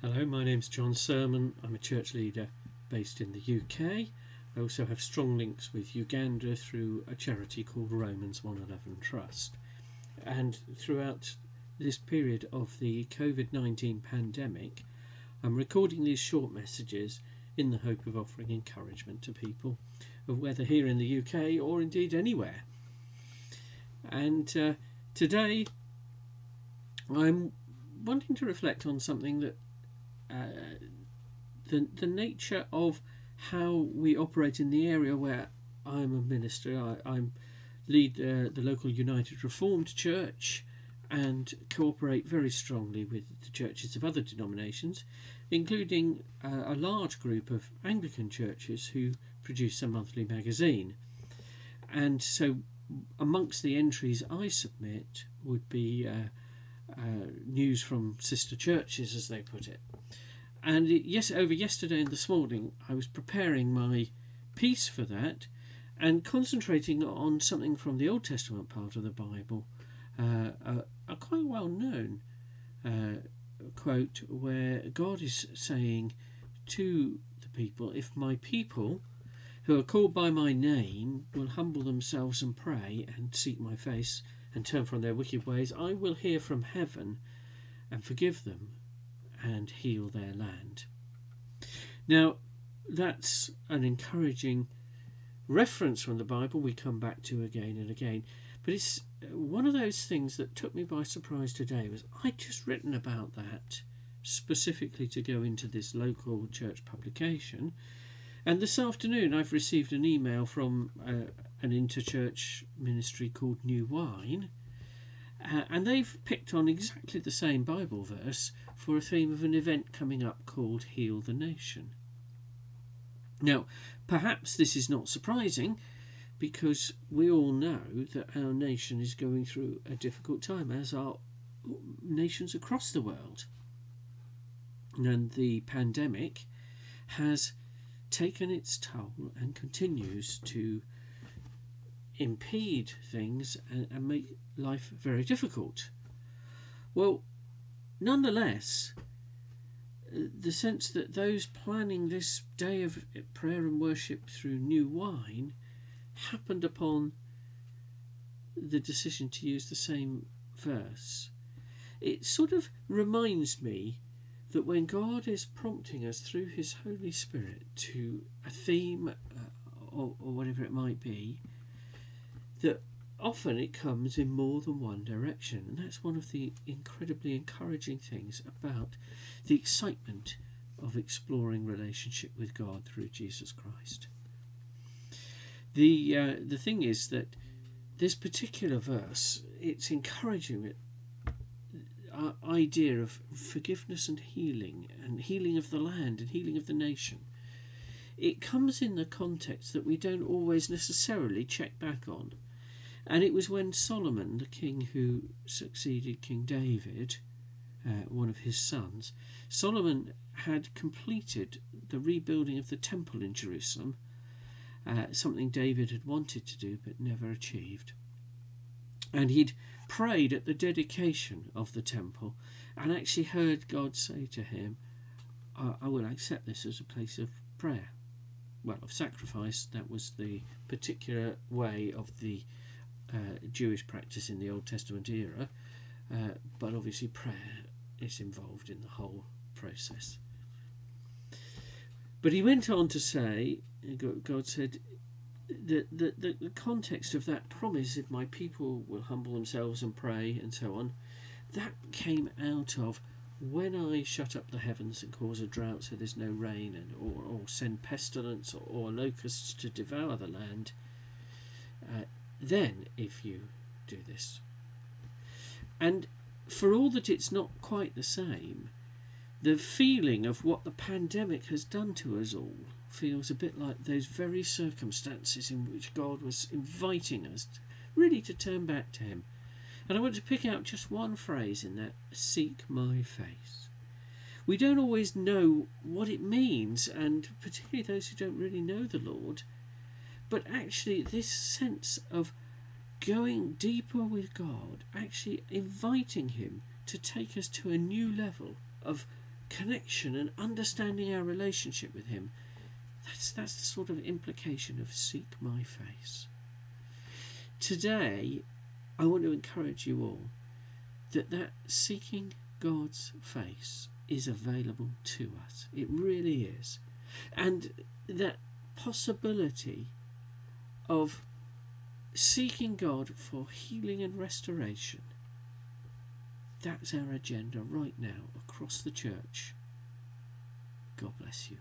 Hello, my name's Jon Sermon. I'm a church leader based in the UK. I also have strong links with Uganda through a charity called Romans 111 Trust. And throughout this period of the COVID-19 pandemic, I'm recording these short messages in the hope of offering encouragement to people, whether here in the UK or indeed anywhere. And today I'm wanting to reflect on something that the nature of how we operate in the area where I'm a minister. I lead the local United Reformed Church and cooperate very strongly with the churches of other denominations, including a large group of Anglican churches who produce a monthly magazine. And so amongst the entries I submit would be news from sister churches, as they put it. And over yesterday and this morning, I was preparing my piece for that and concentrating on something from the Old Testament part of the Bible, a quite well-known quote where God is saying to the people, "If my people who are called by my name will humble themselves and pray and seek my face and turn from their wicked ways, I will hear from heaven and forgive them and heal their land." Now, that's an encouraging reference from the Bible we come back to again and again. But it's one of those things that took me by surprise today. Was I'd just written about that specifically to go into this local church publication. And this afternoon I've received an email from an interchurch ministry called New Wine. And they've picked on exactly the same Bible verse for a theme of an event coming up called Heal the Nation. Now, perhaps this is not surprising because we all know that our nation is going through a difficult time, as are nations across the world. And the pandemic has taken its toll and continues to impede things and make life very difficult. Well, nonetheless, the sense that those planning this day of prayer and worship through New Wine happened upon the decision to use the same verse, it sort of reminds me that when God is prompting us through his Holy Spirit to a theme or whatever it might be, that often it comes in more than one direction. And that's one of the incredibly encouraging things about the excitement of exploring relationship with God through Jesus Christ. The thing is that this particular verse, it's encouraging our idea of forgiveness and healing of the land and healing of the nation. It comes in the context that we don't always necessarily check back on. And it was when Solomon, the king who succeeded King David, one of his sons, Solomon had completed the rebuilding of the temple in Jerusalem, something David had wanted to do but never achieved. And he'd prayed at the dedication of the temple and actually heard God say to him, I will accept this as a place of prayer. Well, of sacrifice. That was the particular way of the Jewish practice in the Old Testament era, but obviously prayer is involved in the whole process. But he went on to say, God said, the context of that promise, if my people will humble themselves and pray and so on, that came out of when I shut up the heavens and cause a drought so there's no rain, and or send pestilence or locusts to devour the land, then if you do this. And for all that it's not quite the same, the feeling of what the pandemic has done to us all feels a bit like those very circumstances in which God was inviting us really to turn back to him. And I want to pick out just one phrase in that: seek my face. We don't always know what it means, and particularly those who don't really know the Lord, but actually this sense of going deeper with God, actually inviting him to take us to a new level of connection and understanding our relationship with him. That's the sort of implication of seek my face. Today, I want to encourage you all that seeking God's face is available to us. It really is. And that possibility of seeking God for healing and restoration, that's our agenda right now across the church. God bless you.